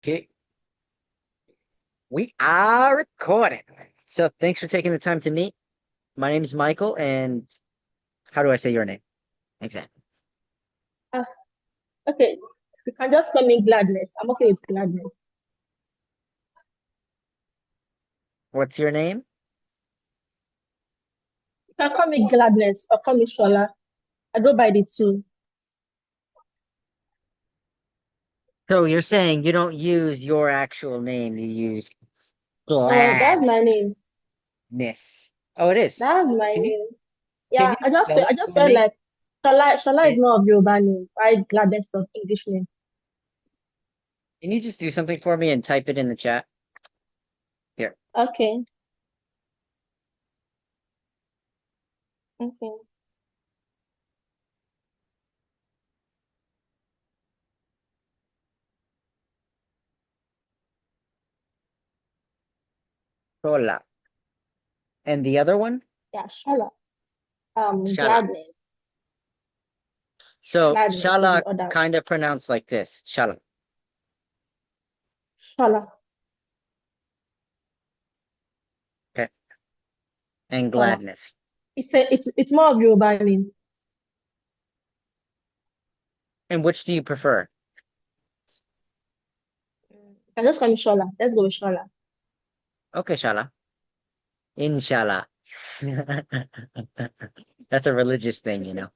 Okay, we are recording. So thanks for taking the time to meet. My name is Michael, and how do I say your name? Exactly. Ah, okay. You can just call me Gladness. I'm okay with Gladness. What's your name? You can call me Gladness or call me Shola. I go by the two. So you're saying you don't use your actual name, you use Oh, that's Gladness. my name. Oh, it is. That's my Can you name. can Yeah, you spell I it just for felt me? like Shola is Can, more of Yoruba name. Why Gladness of English name? can you just do something for me and type it in the chat? Here. Okay. Okay. Shola. And the other one? Yeah, Shola. Shala. Gladness. So Gladness is Shala the other. kind of pronounced like this. Shala. Shola. Okay. And Shola. Gladness. It's more of Yoruba name. And which do you prefer? You can just call me Shola. Let's go with Shola. Okay, Shala. Inshallah. That's a religious thing, you know.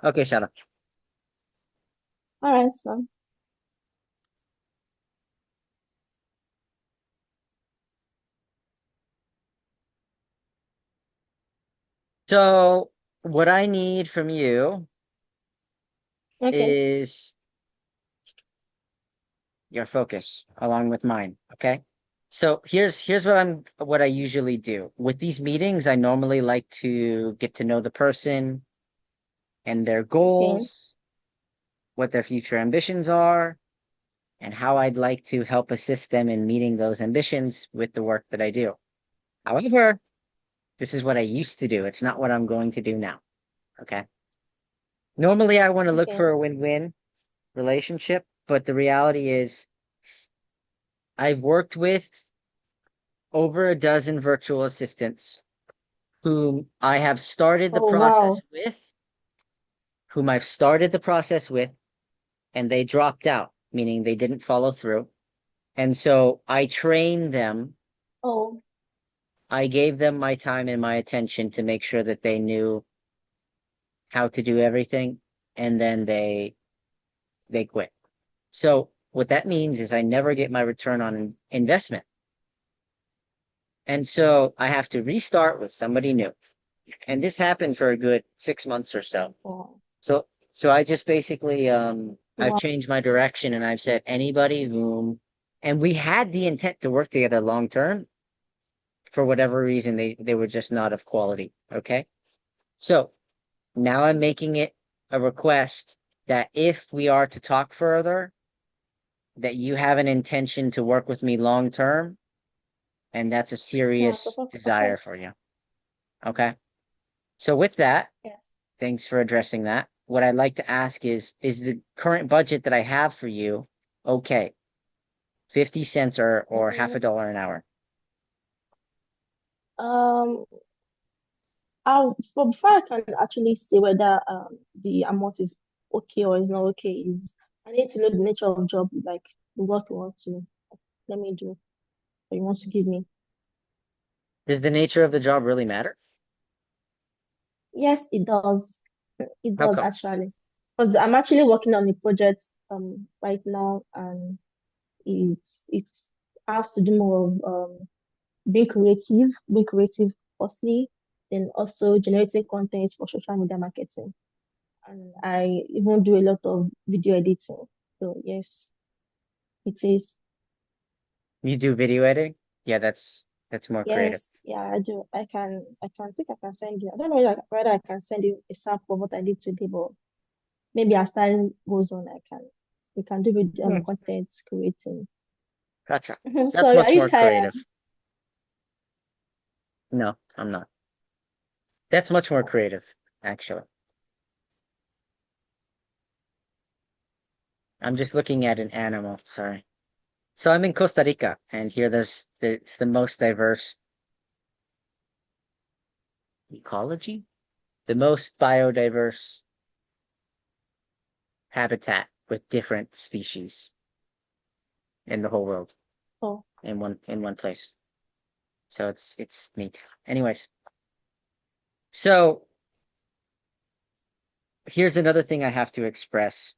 Okay, Shala. All right, so So what I need from you okay. is your focus along with mine. Okay. So here's what I usually do. With these meetings, I normally like to get to know the person and their Okay. goals, what their future ambitions are, and how I'd like to help assist them in meeting those ambitions with the work that I do. However, this is what I used to do. It's not what I'm going to do now. Okay. Normally, I want to look Okay. for a win-win relationship, but the reality is I've worked with over a dozen virtual assistants whom I have started the Oh, process wow. with, whom I've started the process with, and they dropped out, meaning they didn't follow through. And so I trained them. Oh, I gave them my time and my attention to make sure that they knew how to do everything, and then they quit. So what that means is I never get my return on investment. And so I have to restart with somebody new. And this happened for a good 6 months or so. wow. So I just basically I've Wow. changed my direction and I've said anybody whom and we had the intent to work together long term. For whatever reason they were just not of quality. Okay. So now I'm making it a request that if we are to talk further, that you have an intention to work with me long term, and that's a Yeah, serious of desire course. for you. Okay. So with that, Yes. thanks for addressing that. What I'd like to ask is the current budget that I have for you okay? 50 cents or half a Mm, dollar an hour. Um, before I can actually say whether the amount is okay or is not okay, is I need to know the nature of job, like the work you want to let me do, or you want to give me. Does the nature of the job really matter? Yes, it does. It How does come? actually. Because I'm actually working on a project right now, and it has to do more of being creative firstly, then also generating content for social media marketing. And I even do a lot of video editing. So yes, it is. You do video editing? Yeah, that's more creative. Yes, yeah, I do. I think I can send you. I don't know whether I can send you a sample of what I did today, but maybe as time goes on, we can do with Hmm, content creating. gotcha. That's Sorry, are much you more tired? creative. No, I'm not. That's much more creative, actually. I'm just looking at an animal. Sorry. So I'm in Costa Rica, and here it's the most diverse ecology, the most biodiverse habitat with different species in the whole world Oh, in one place. So it's neat. Anyways, so here's another thing I have to express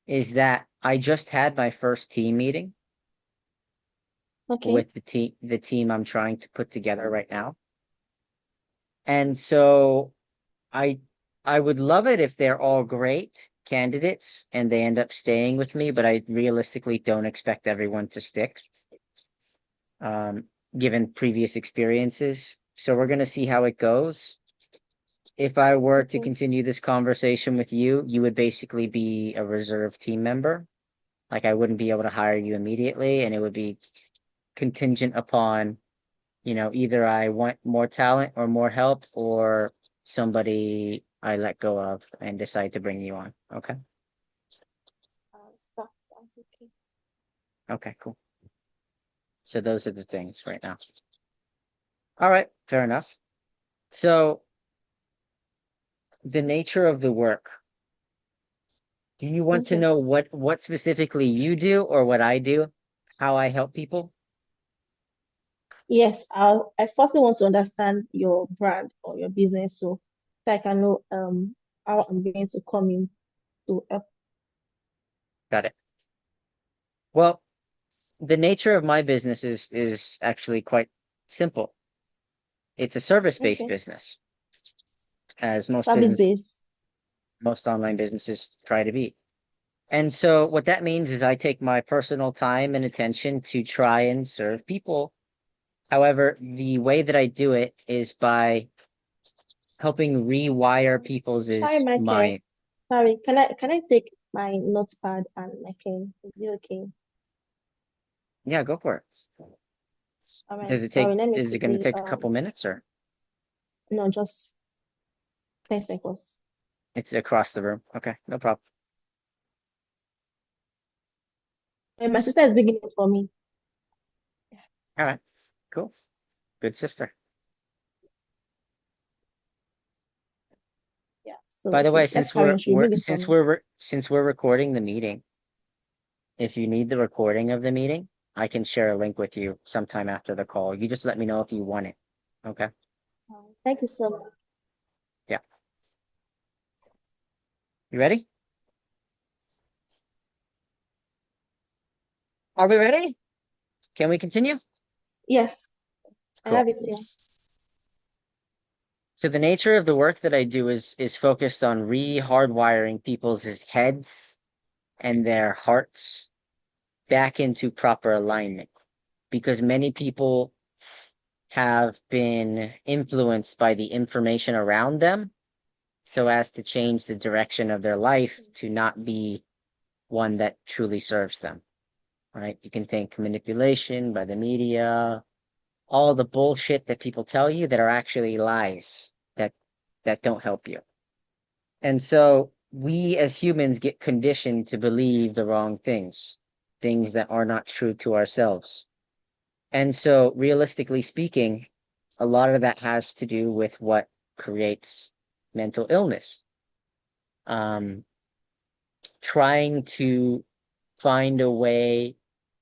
is that I just had my first team meeting okay. with the team I'm trying to put together right now. And so I I would love it if they're all great candidates and they end up staying with me, but I realistically don't expect everyone to stick, um, given previous experiences. So we're gonna see how it goes. If I were to Okay. continue this conversation with you, you would basically be a reserve team member. Like I wouldn't be able to hire you immediately, and it would be contingent upon, either I want more talent or more help or somebody I let go of and decide to bring you on. Okay. That's okay. Okay, cool. So those are the things right now. All right, fair enough. So the nature of the work. Do you want to Okay. know what specifically you do or what I do? How I help people? Yes, I firstly want to understand your brand or your business so I can know how I'm going to come in to help. Got it. Well, the nature of my business is actually quite simple. It's a service-based Okay. business, as Service based. most online businesses try to be. And so what that means is I take my personal time and attention to try and serve people. However, the way that I do it is by helping rewire people's Sorry, Michael. mind. Sorry, can I take my notepad and my pen? Is it okay? Yeah, go for it. All right. Sorry, let me Is it going to quickly take a couple minutes or no, just 10 seconds. it's across the room? Okay, no problem. My sister is beginning for me. All right, cool. Good sister. Yeah. So By the okay, way, let's carry on. She'll bring it for me. since we're recording the meeting, if you need the recording of the meeting, I can share a link with you sometime after the call. You just let me know if you want it. Okay? Thank you so much. Yeah. You ready? Are we ready? Can we continue? Yes, I have Cool. it here. So the nature of the work that I do is focused on re-hardwiring people's heads and their hearts back into proper alignment. Because many people have been influenced by the information around them so as to change the direction of their life to not be one that truly serves them. Right? You can think manipulation by the media, all the bullshit that people tell you that are actually lies that don't help you. And so we as humans get conditioned to believe the wrong things, things that are not true to ourselves. And so realistically speaking, a lot of that has to do with what creates mental illness. Um, Trying to find a way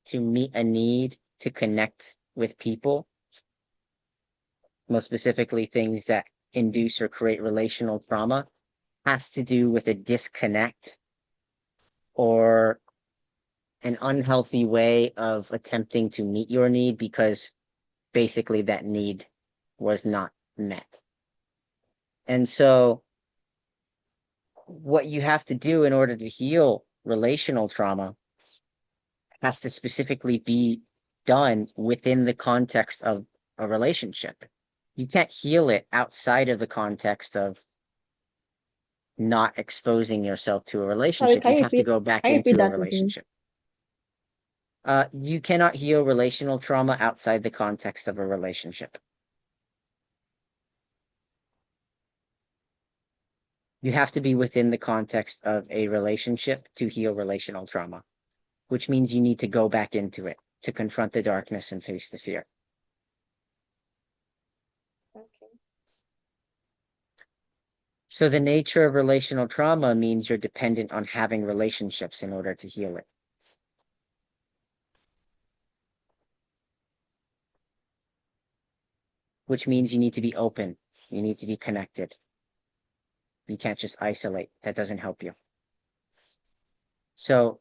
to meet a need to connect with people, most specifically things that induce or create relational trauma, has to do with a disconnect or an unhealthy way of attempting to meet your need because basically that need was not met. And so, what you have to do in order to heal relational trauma has to specifically be done within the context of a relationship. You can't heal it outside of the context of not exposing yourself to a Sorry, relationship. You have to go back can you repeat into a that again? relationship. You cannot heal relational trauma outside the context of a relationship. You have to be within the context of a relationship to heal relational trauma, which means you need to go back into it to confront the darkness and face the fear. Okay. So the nature of relational trauma means you're dependent on having relationships in order to heal it. Which means you need to be open. You need to be connected. You can't just isolate. That doesn't help you. So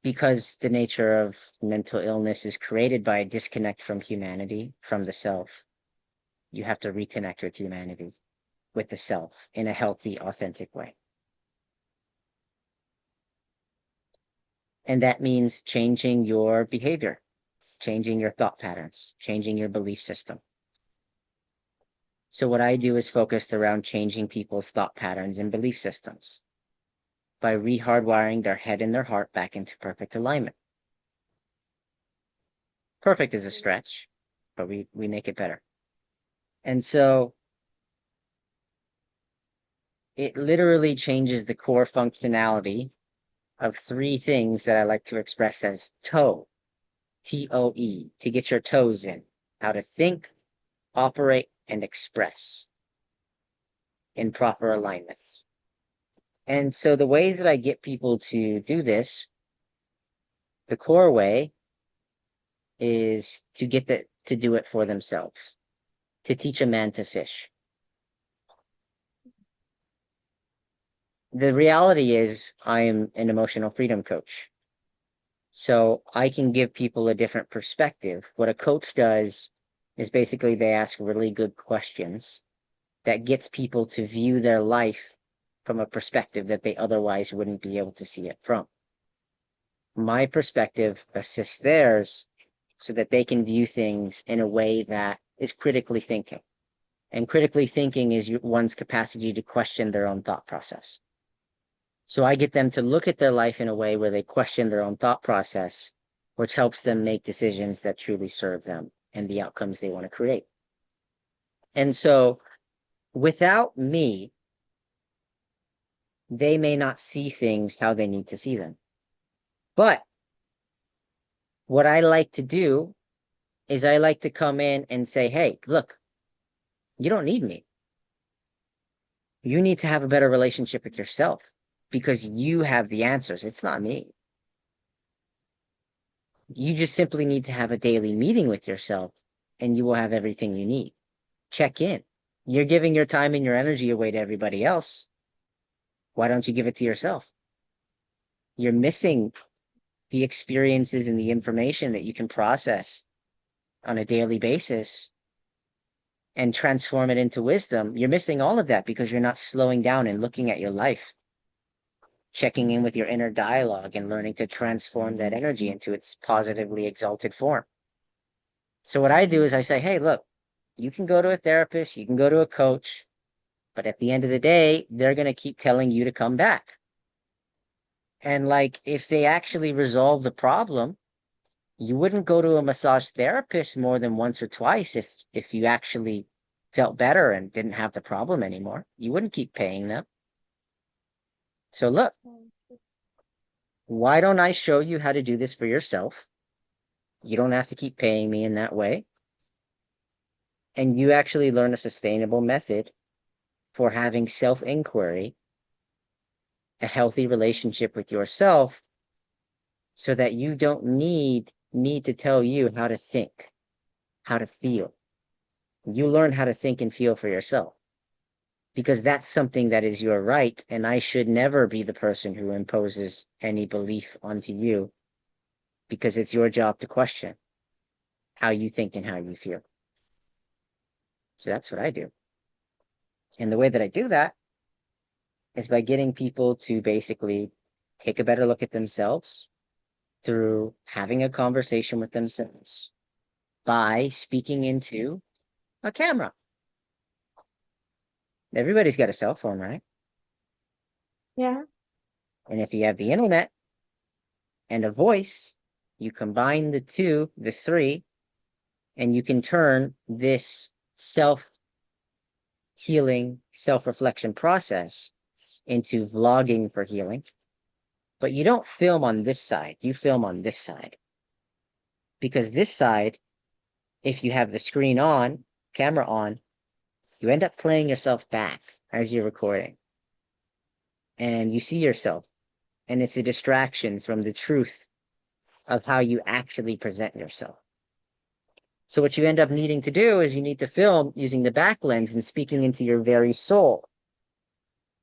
because the nature of mental illness is created by a disconnect from humanity, from the self, you have to reconnect with humanity, with the self, in a healthy, authentic way. And that means changing your behavior, changing your thought patterns, changing your belief system. So what I do is focused around changing people's thought patterns and belief systems by rehardwiring their head and their heart back into perfect alignment. Perfect is a stretch, but we make it better. And so it literally changes the core functionality of three things that I like to express as TOE, T-O-E, to get your toes in, how to think, operate, and express in proper alignments. And so the way that I get people to do this, the core way, is to get to do it for themselves, to teach a man to fish. The reality is I am an emotional freedom coach. So I can give people a different perspective. What a coach does is basically they ask really good questions that gets people to view their life from a perspective that they otherwise wouldn't be able to see it from. My perspective assists theirs so that they can view things in a way that is critically thinking. And critically thinking is one's capacity to question their own thought process. So I get them to look at their life in a way where they question their own thought process, which helps them make decisions that truly serve them and the outcomes they want to create. And so without me, they may not see things how they need to see them. But what I like to do is I like to come in and say, hey, look, you don't need me. You need to have a better relationship with yourself because you have the answers. It's not me. You just simply need to have a daily meeting with yourself and you will have everything you need. Check in. You're giving your time and your energy away to everybody else. Why don't you give it to yourself? You're missing the experiences and the information that you can process on a daily basis and transform it into wisdom. You're missing all of that because you're not slowing down and looking at your life, checking in with your inner dialogue and learning to transform that energy into its positively exalted form. So what I do is I say, hey, look, you can go to a therapist, you can go to a coach, but at the end of the day, they're going to keep telling you to come back. And like, if they actually resolve the problem, you wouldn't go to a massage therapist more than once or twice if you actually felt better and didn't have the problem anymore. You wouldn't keep paying them. So look, why don't I show you how to do this for yourself? You don't have to keep paying me in that way. And you actually learn a sustainable method for having self-inquiry, a healthy relationship with yourself, so that you don't need me to tell you how to think, how to feel. You learn how to think and feel for yourself because that's something that is your right. And I should never be the person who imposes any belief onto you because it's your job to question how you think and how you feel. So that's what I do. And the way that I do that is by getting people to basically take a better look at themselves through having a conversation with themselves by speaking into a camera. Everybody's got a cell phone, right? Yeah. And if you have the internet and a voice, you combine the two, the three, and you can turn this self-healing, self-reflection process into vlogging for healing, but you don't film on this side, you film on this side. Because this side, if you have the screen on, camera on, you end up playing yourself back as you're recording. And you see yourself, and it's a distraction from the truth of how you actually present yourself. So what you end up needing to do is you need to film using the back lens and speaking into your very soul.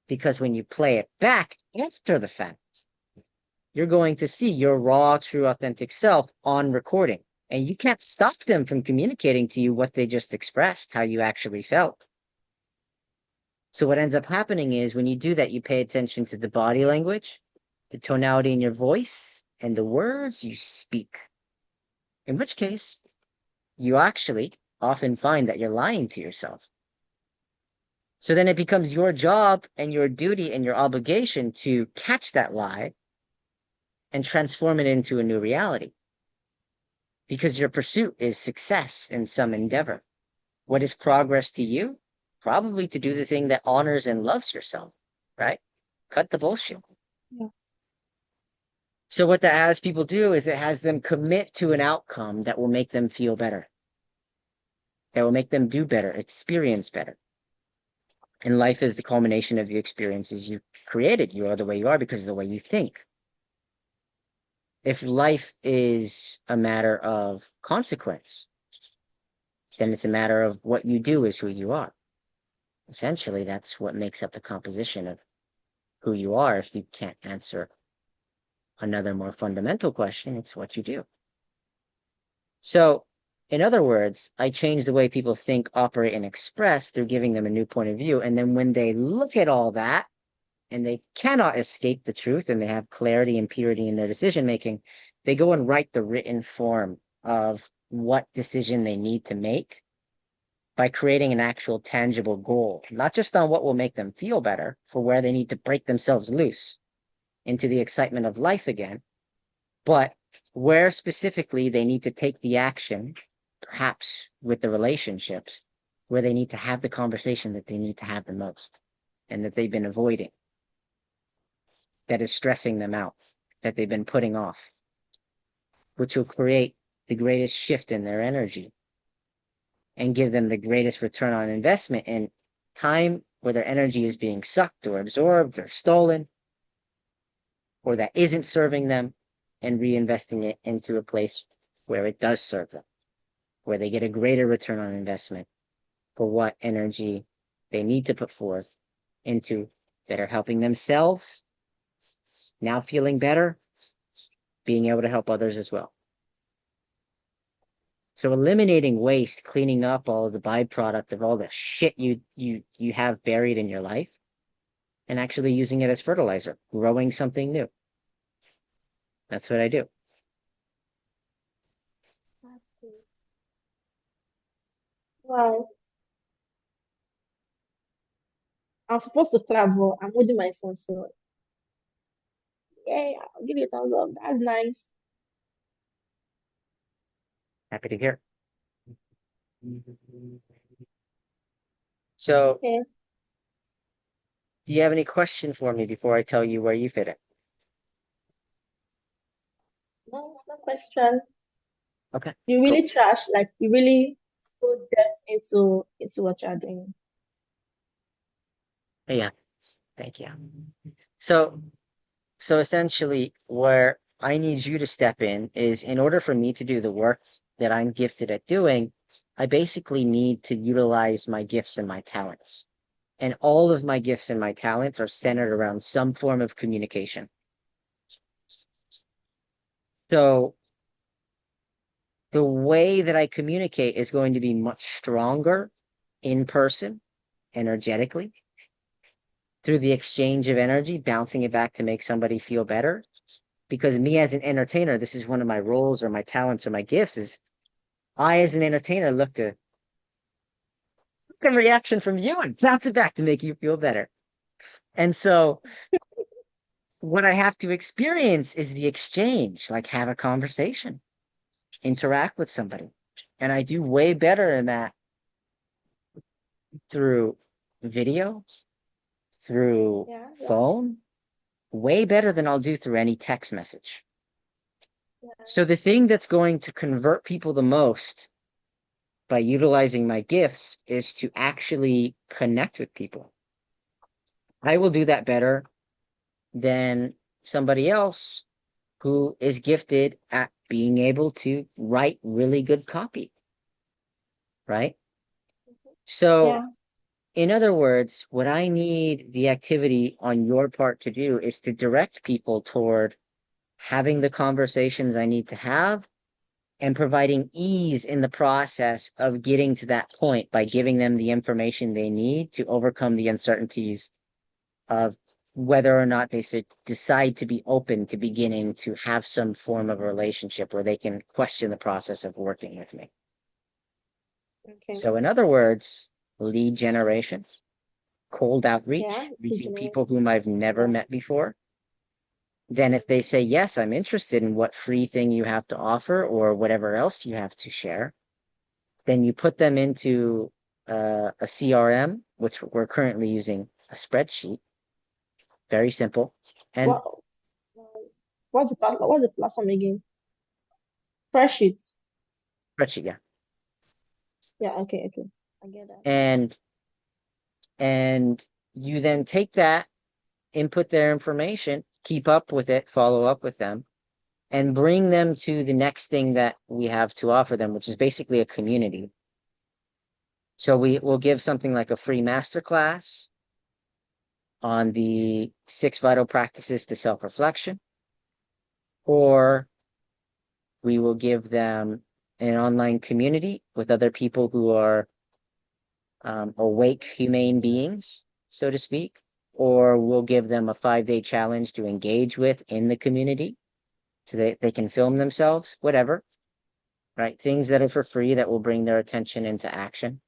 Because when you play it back after the fact, you're going to see your raw, true, authentic self on recording. And you can't stop them from communicating to you what they just expressed, how you actually felt. So what ends up happening is when you do that, you pay attention to the body language, the tonality in your voice, and the words you speak. In which case, you actually often find that you're lying to yourself. So then it becomes your job and your duty and your obligation to catch that lie and transform it into a new reality. Because your pursuit is success in some endeavor. What is progress to you? Probably to do the thing that honors and loves yourself, right? Cut the bullshit. Yeah. So what that has people do is it has them commit to an outcome that will make them feel better, that will make them do better, experience better. And life is the culmination of the experiences you created. You are the way you are because of the way you think. If life is a matter of consequence, then it's a matter of what you do is who you are. Essentially, that's what makes up the composition of who you are. If you can't answer another more fundamental question, it's what you do. So, in other words, I change the way people think, operate, and express through giving them a new point of view. And then when they look at all that and they cannot escape the truth and they have clarity and purity in their decision making, they go and write the written form of what decision they need to make by creating an actual tangible goal, not just on what will make them feel better for where they need to break themselves loose into the excitement of life again, but where specifically they need to take the action, perhaps with the relationships, where they need to have the conversation that they need to have the most and that they've been avoiding, that is stressing them out, that they've been putting off, which will create the greatest shift in their energy and give them the greatest return on investment in time where their energy is being sucked or absorbed or stolen, or that isn't serving them, and reinvesting it into a place where it does serve them, where they get a greater return on investment for what energy they need to put forth into better helping themselves, now feeling better, being able to help others as well. So eliminating waste, cleaning up all of the byproduct of all the shit you have buried in your life, and actually using it as fertilizer, growing something new. That's what I do. That's cool. Wow. I'm supposed to clap, but I'm holding my phone, so yay, I'll give you a thumbs up. That's nice. Happy to hear. So, Okay. do you have any question for me before I tell you where you fit in? No, no question. Okay, You cool. really trash, like you really go depth into what you're doing. Yeah, thank you. So, so essentially, where I need you to step in is in order for me to do the work that I'm gifted at doing, I basically need to utilize my gifts and my talents. And all of my gifts and my talents are centered around some form of communication. So the way that I communicate is going to be much stronger in person, energetically, through the exchange of energy, bouncing it back to make somebody feel better. Because me as an entertainer, this is one of my roles or my talents or my gifts is I as an entertainer look to look a reaction from you and bounce it back to make you feel better. And so what I have to experience is the exchange, like have a conversation, interact with somebody. And I do way better in that through video, through Yeah, yeah, phone way better than I'll do through any text message. yeah. So the thing that's going to convert people the most by utilizing my gifts is to actually connect with people. I will do that better than somebody else who is gifted at being able to write really good copy, right? So, Yeah. in other words, what I need the activity on your part to do is to direct people toward having the conversations I need to have and providing ease in the process of getting to that point by giving them the information they need to overcome the uncertainties of whether or not they should decide to be open to beginning to have some form of a relationship where they can question the process of working with me. Okay. So, in other words, lead generation, cold Yeah. outreach, reaching people whom I've never Yeah. met before. Then, if they say, yes, I'm interested in what free thing you have to offer or whatever else you have to share, then you put them into a CRM, which we're currently using a spreadsheet, very simple. And What what's the platform again? Spreadsheets. spreadsheet, yeah. Yeah, okay, okay. I get that. And and you then take that, input their information, keep up with it, follow up with them, and bring them to the next thing that we have to offer them, which is basically a community. So we will give something like a free masterclass on the 6 vital practices to self-reflection, or we will give them an online community with other people who are awake, humane beings, so to speak, or we'll give them a 5-day challenge to engage with in the community so they can film themselves, whatever, right? Things that are for free that will bring their attention into action.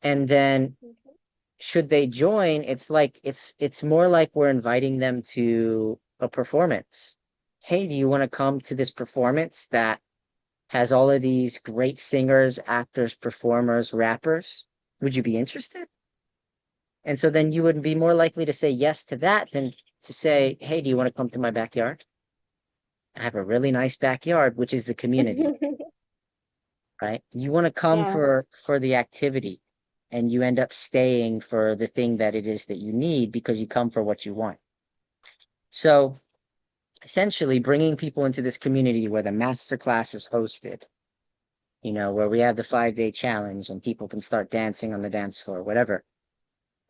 And then Okay. should they join, it's more like we're inviting them to a performance. Hey, do you want to come to this performance that has all of these great singers, actors, performers, rappers? Would you be interested? And so then you would be more likely to say yes to that than to say, hey, do you want to come to my backyard? I have a really nice backyard, which is the community, right? You want to come Yeah. for the activity and you end up staying for the thing that it is that you need because you come for what you want. So essentially bringing people into this community where the master class is hosted, where we have the 5-day challenge and people can start dancing on the dance floor, whatever,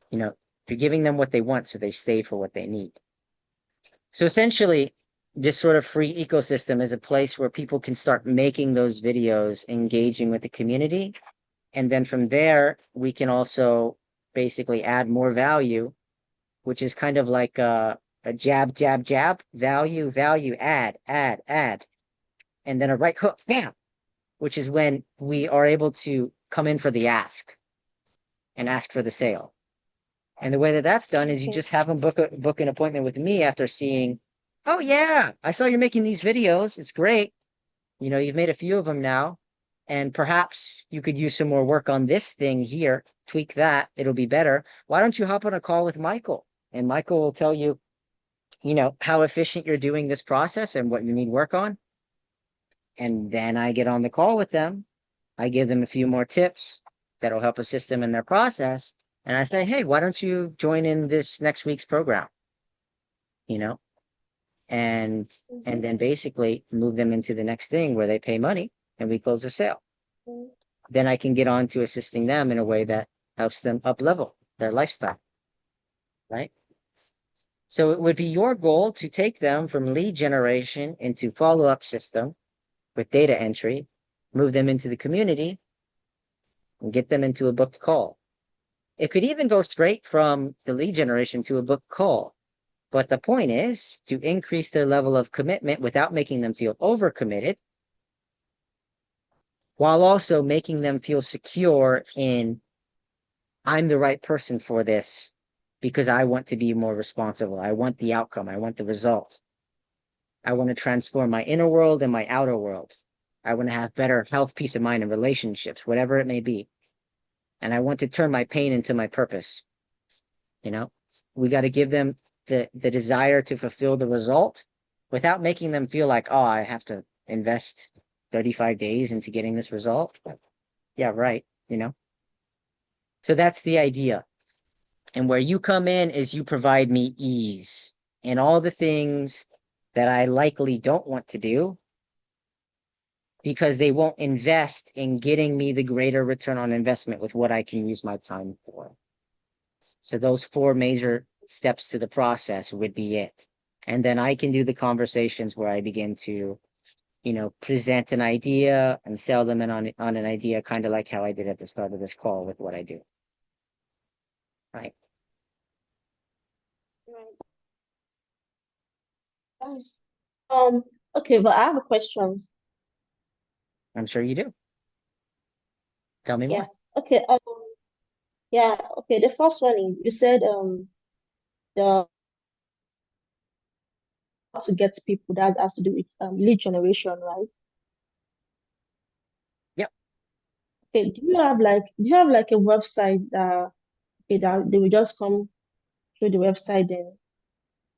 you know, you're giving them what they want so they stay for what they need. So essentially, this sort of free ecosystem is a place where people can start making those videos, engaging with the community. And then from there, we can also basically add more value, which is kind of like a jab, jab, jab, value, value, add, and then a right hook, bam, which is when we are able to come in for the ask and ask for the sale. And the way that that's done is you Okay. just have them book an appointment with me after seeing, oh yeah, I saw you're making these videos. It's great. You've made a few of them now, and perhaps you could use some more work on this thing here, tweak that. It'll be better. Why don't you hop on a call with Michael? And Michael will tell you, how efficient you're doing this process and what you need work on. And then I get on the call with them. I give them a few more tips that'll help assist them in their process. And I say, hey, why don't you join in this next week's program? You know, and Mm-hmm. and then basically move them into the next thing where they pay money and we close the sale. Then I can get on to assisting them in a way that helps them up level their lifestyle, right? So it would be your goal to take them from lead generation into follow-up system with data entry, move them into the community, and get them into a booked call. It could even go straight from the lead generation to a booked call. But the point is to increase their level of commitment without making them feel overcommitted, while also making them feel secure in, I'm the right person for this because I want to be more responsible. I want the outcome. I want the result. I want to transform my inner world and my outer world. I want to have better health, peace of mind, and relationships, whatever it may be. And I want to turn my pain into my purpose, you know? We got to give them the desire to fulfill the result without making them feel like, oh, I have to invest 35 days into getting this result. Yeah, right. So that's the idea. And where you come in is you provide me ease and all the things that I likely don't want to do because they won't invest in getting me the greater return on investment with what I can use my time for. So those four major steps to the process would be it. And then I can do the conversations where I begin to, present an idea and sell them in on an idea, kind of like how I did at the start of this call with what I do. Right. Right. Nice. Okay, but I have a question. I'm sure you do. Tell me Yeah. more. Okay. Yeah. Okay. The first one is you said the how to get people that has to do with lead generation, right? Yep. Okay. Do you have like a website that okay that they will just come through the website, then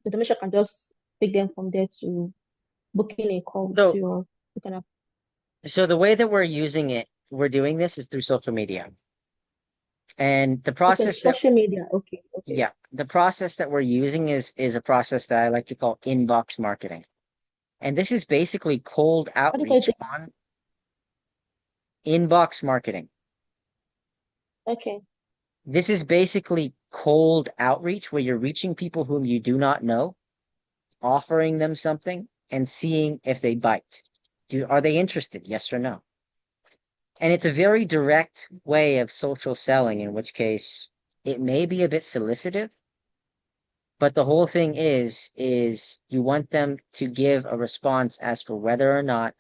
the automation can just pick them from there to booking a call with So you, or you can have so the way that we're doing this is through social media. And the okay process that social media. Okay. Okay. yeah, the process that we're using is a process that I like to call inbox marketing. And this is basically cold What do you call outreach it? on inbox marketing. Okay. This is basically cold outreach where you're reaching people whom you do not know, offering them something and seeing if they bite. Are they interested? Yes or no? And it's a very direct way of social selling, in which case it may be a bit solicitive, but the whole thing is you want them to give a response as for whether or not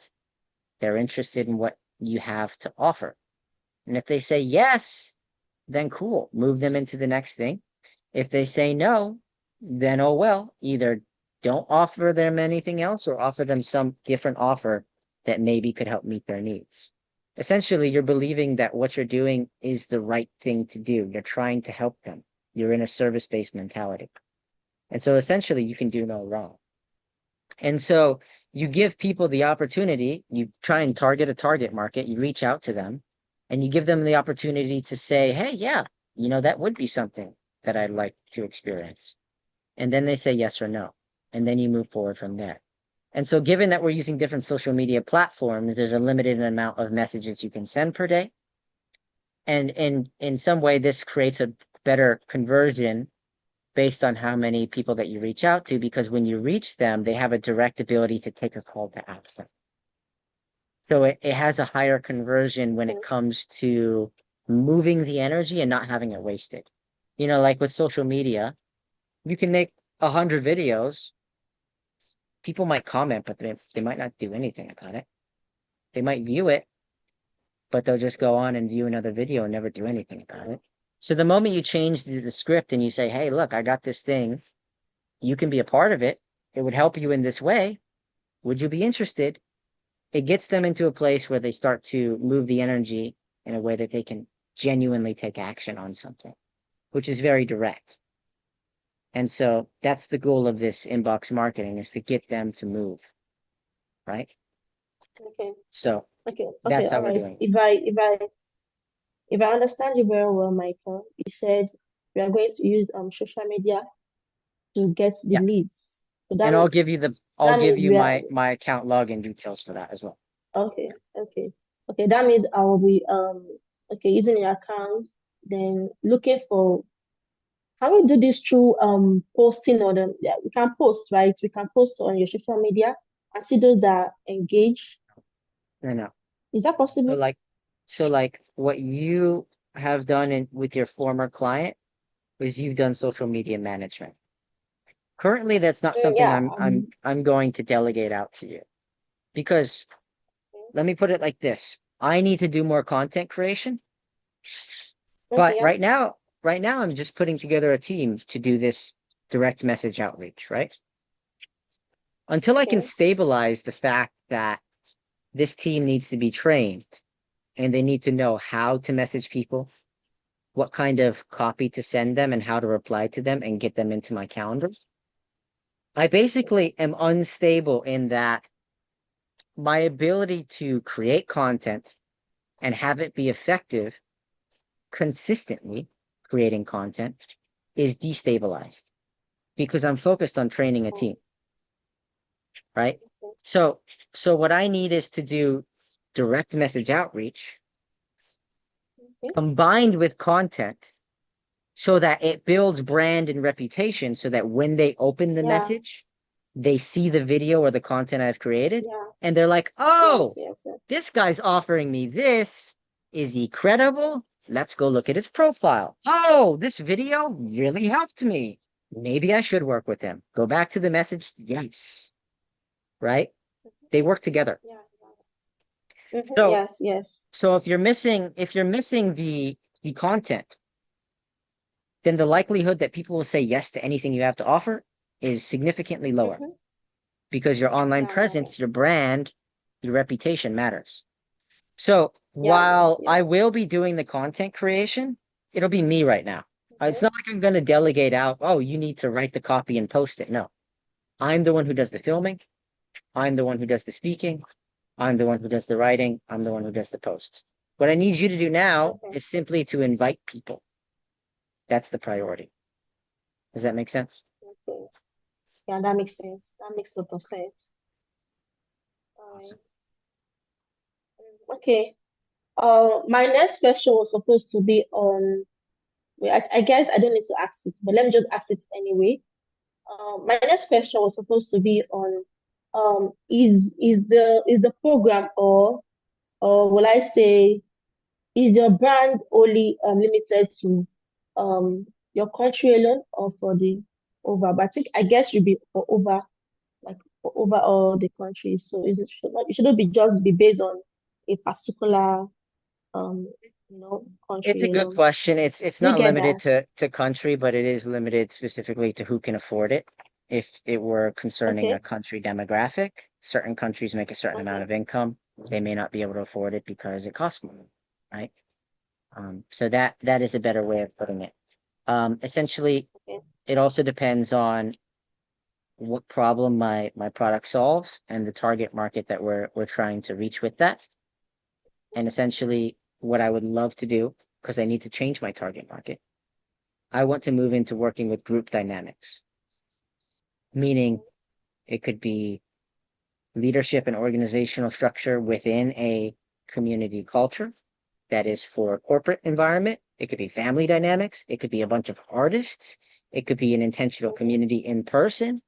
they're interested in what you have to offer. And if they say yes, then cool, move them into the next thing. If they say no, then oh well, either don't offer them anything else or offer them some different offer that maybe could help meet their needs. Essentially, you're believing that what you're doing is the right thing to do. You're trying to help them. You're in a service-based mentality. And so essentially, you can do no wrong. And so you give people the opportunity, you try and target a target market, you reach out to them, and you give them the opportunity to say, hey, yeah, that would be something that I'd like to experience. And then they say yes or no. And then you move forward from there. And so, given that we're using different social media platforms, there's a limited amount of messages you can send per day. And in some way, this creates a better conversion based on how many people that you reach out to, because when you reach them, they have a direct ability to take a call to action. So it has a higher conversion when it Okay. comes to moving the energy and not having it wasted. Like with social media, you can make 100 videos. People might comment, but they might not do anything about it. They might view it, but they'll just go on and view another video and never do anything about it. So the moment you change the script and you say, hey, look, I got this thing, you can be a part of it. It would help you in this way. Would you be interested? It gets them into a place where they start to move the energy in a way that they can genuinely take action on something, which is very direct. And so that's the goal of this inbox marketing, is to get them to move, right? Okay. So Okay. Okay. that's how All we're right. doing. If I understand you very well, Michael, you said we are going to use social media to get the Yeah. leads. So And I'll that give means you we are my account login details for that as well. okay, okay. Okay, that means I will be okay using your account, then looking for can we do this through posting on them? Yeah, we can post, right? We can post on your social media and see those that engage. No, no. Is that So possible? like so like what you have done with your former client is you've done social media management. Currently, that's not Mm, something yeah. I'm going to delegate out to you, because let me put it like this. I need to do more content creation, Okay, but yeah. right now I'm just putting together a team to do this direct message outreach, right? Until I can Okay. stabilize the fact that this team needs to be trained and they need to know how to message people, what kind of copy to send them and how to reply to them and get them into my calendar. I basically am unstable in that my ability to create content and have it be effective consistently creating content is destabilized because I'm focused on training a team, right? So what I need is to do direct message outreach Okay. combined with content so that it builds brand and reputation so that when they open the Yeah. message, they see the video or the content I've created Yeah. and they're like, oh, Yes. this guy's offering me this. Is he credible? Let's go look at his profile. Oh, this video really helped me. Maybe I should work with him. Go back to the message. Yes. Right? They work together. Yeah. So Yes. so if you're missing the content, then the likelihood that people will say yes to anything you have to offer is significantly lower because your online Yeah. presence, your brand, your reputation matters. So Yes. while I will be doing the content creation, it'll be me right now. It's not like I'm going to delegate out, oh, you need to write the copy and post it. No, I'm the one who does the filming. I'm the one who does the speaking. I'm the one who does the writing. I'm the one who does the posts. What I need you to do now Okay. is simply to invite people. That's the priority. Does that make sense? Okay. Yeah, that makes sense. That makes a lot of sense. All right. Awesome. Okay. My next question was supposed to be on. Wait, I guess I don't need to ask it, but let me just ask it anyway. My next question was supposed to be on is the program or will I say is your brand only limited to your country alone or for the over? But I guess you'll be for over like for over all the countries. So it shouldn't be just be based on a particular um It's country a good alone. question. It's You not get limited that? to country, but it is limited specifically to who can afford it. If it were concerning a Okay. country demographic, certain countries make a certain amount Okay. of income. They may not be able to afford it because it costs more, right? So that is a better way of putting it. Essentially, Okay. it also depends on what problem my product solves and the target market that we're trying to reach with that. And essentially, what I would love to do, because I need to change my target market, I want to move into working with group dynamics, meaning it could be leadership and organizational structure within a community culture that is for a corporate environment. It could be family dynamics. It could be a bunch of artists. It could be an intentional community in person,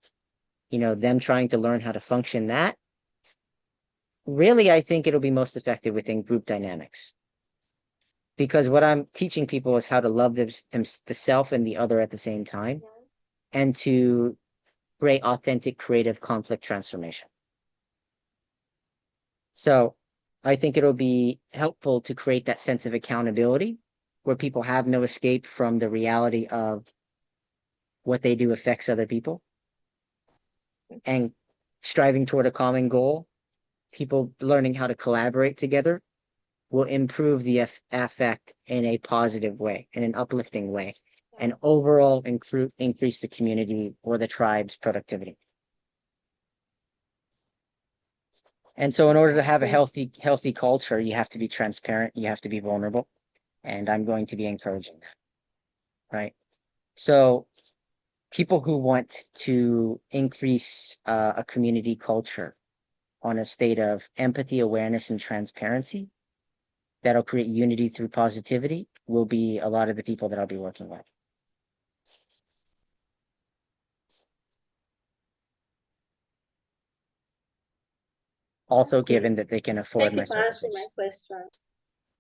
them trying to learn how to function that. Really, I think it'll be most effective within group dynamics because what I'm teaching people is how to love the self and the other at the same time and to create authentic creative conflict transformation. So I think it'll be helpful to create that sense of accountability where people have no escape from the reality of what they do affects other people and striving toward a common goal. People learning how to collaborate together will improve the affect in a positive way, in an uplifting way, and overall increase the community or the tribe's productivity. And so in order to have a healthy culture, you have to be transparent, you have to be vulnerable, and I'm going to be encouraging that, right? So people who want to increase a community culture on a state of empathy, awareness, and transparency that'll create unity through positivity will be a lot of the people that I'll be working with. Also, That's given great. that they can afford Thank my you for answering my services. question.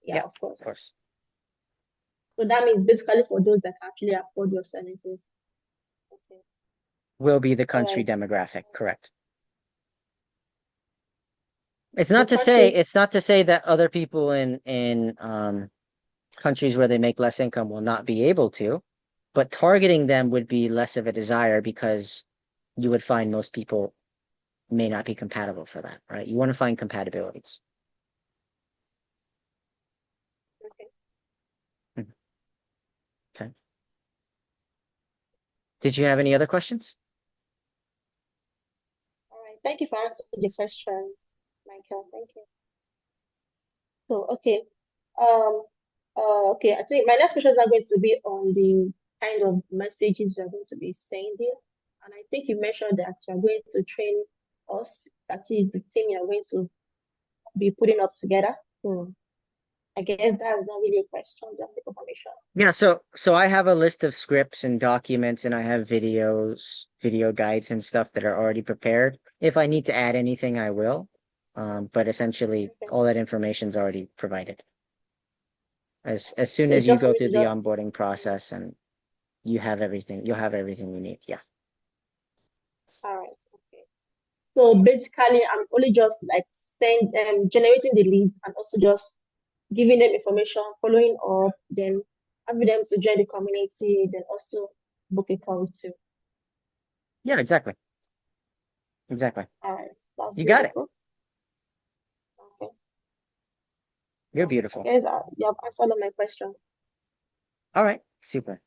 Yeah, Yeah, of of course. course. So that means basically for those that can actually afford your services. Okay. Will be the All country right. demographic, correct? It's The not to say country. it's not to say that other people in countries where they make less income will not be able to, but targeting them would be less of a desire because you would find most people may not be compatible for that, right? You want to find compatibilities. Okay. Mhm. Did you have any other questions? All right. Thank you for answering the question, Michael. Thank you. So, okay. Um, okay. I think my next questions are going to be on the kind of messages we are going to be sending. And I think you mentioned that you are going to train us, that is the team you are going to be putting up together. So I guess that is not really a question, just a confirmation. Yeah, so I have a list of scripts and documents and I have videos, video guides and stuff that are already prepared. If I need to add anything, I will. But essentially Okay. all that information's already provided. As soon So as it's you just for go me through to the just, onboarding process and you'll have everything you need. Yeah. all right. Okay. So basically, I'm only just like generating the leads and also just giving them information, following up, then having them to join the community, then also book a call too. Yeah, exactly. Exactly. All right, that's You got it. beautiful. Okay, You're I beautiful. guess you have answered all my questions. All right. Super.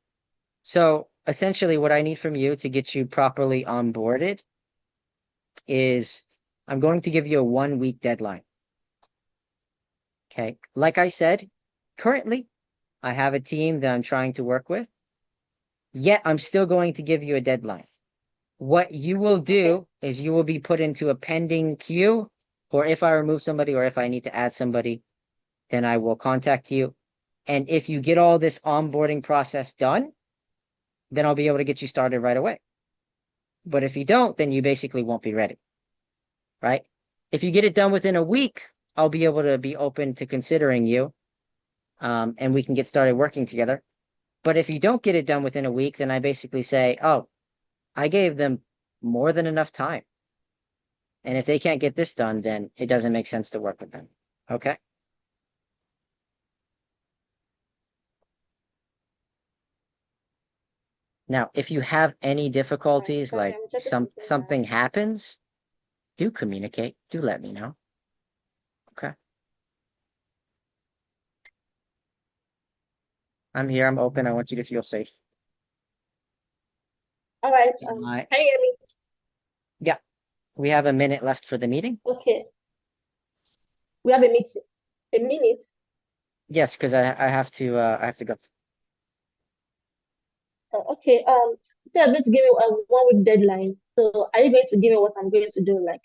So essentially what I need from you to get you properly onboarded is I'm going to give you a 1 week deadline. Okay. Like I said, currently I have a team that I'm trying to work with, yet I'm still going to give you a deadline. What you will Okay, do is you will be put into a pending queue, or if I remove somebody or if I need to add somebody, then I will contact you. And if you get all this onboarding process done, then I'll be able to get you started right away. But if you don't, then you basically won't be ready, right? If you get it done within a week, I'll be able to be open to considering you, and we can get started working together. But if you don't get it done within a week, then I basically say, oh, I gave them more than enough time. And if they can't get this done, then it doesn't make sense to work with them. Okay. Now, if you have any all right, difficulties, because like I'm checking something now. something happens, do communicate. Do let me know. Okay. I'm here. I'm open. I want you to feel safe. All right, I, can you hear me? yeah, we have a minute left for the meeting. Okay, we have a meeting. A minute. Yes, because I have to go. Okay, so you're going to give me a 1 week deadline. So are you going to give me what I'm going to do? Like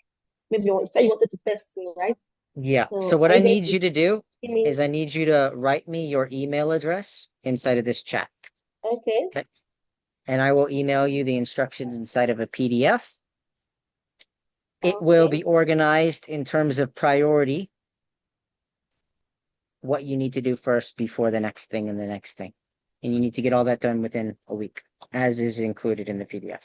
maybe you said you wanted to test me, right? Yeah. So So what are I you going need to you to do give me? is I need you to write me your email address inside of this chat. Okay, Okay. And I will email you the instructions inside of a PDF. It will okay, be organized in terms of priority, what you need to do first before the next thing and the next thing. And you need to get all that done within a week, as is included in the PDF.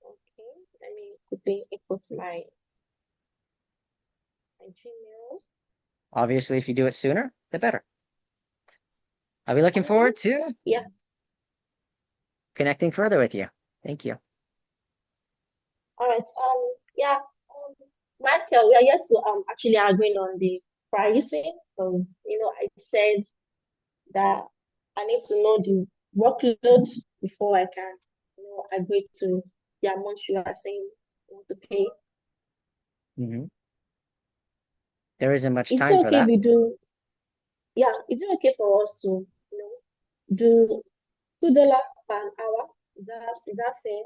okay. Let me quickly input my Gmail. Obviously, if you do it sooner, the better. I'll be looking forward to Yeah. connecting further with you. Thank you. All right. Yeah. Michael, we are yet to actually agreeing on the pricing because I said that I need to know the workload before I can agree to the amount you are saying you want to pay. Hmm. There isn't much Is it time for okay if that. we do? Yeah. Is it okay for us to do $2 per hour? Is that fair?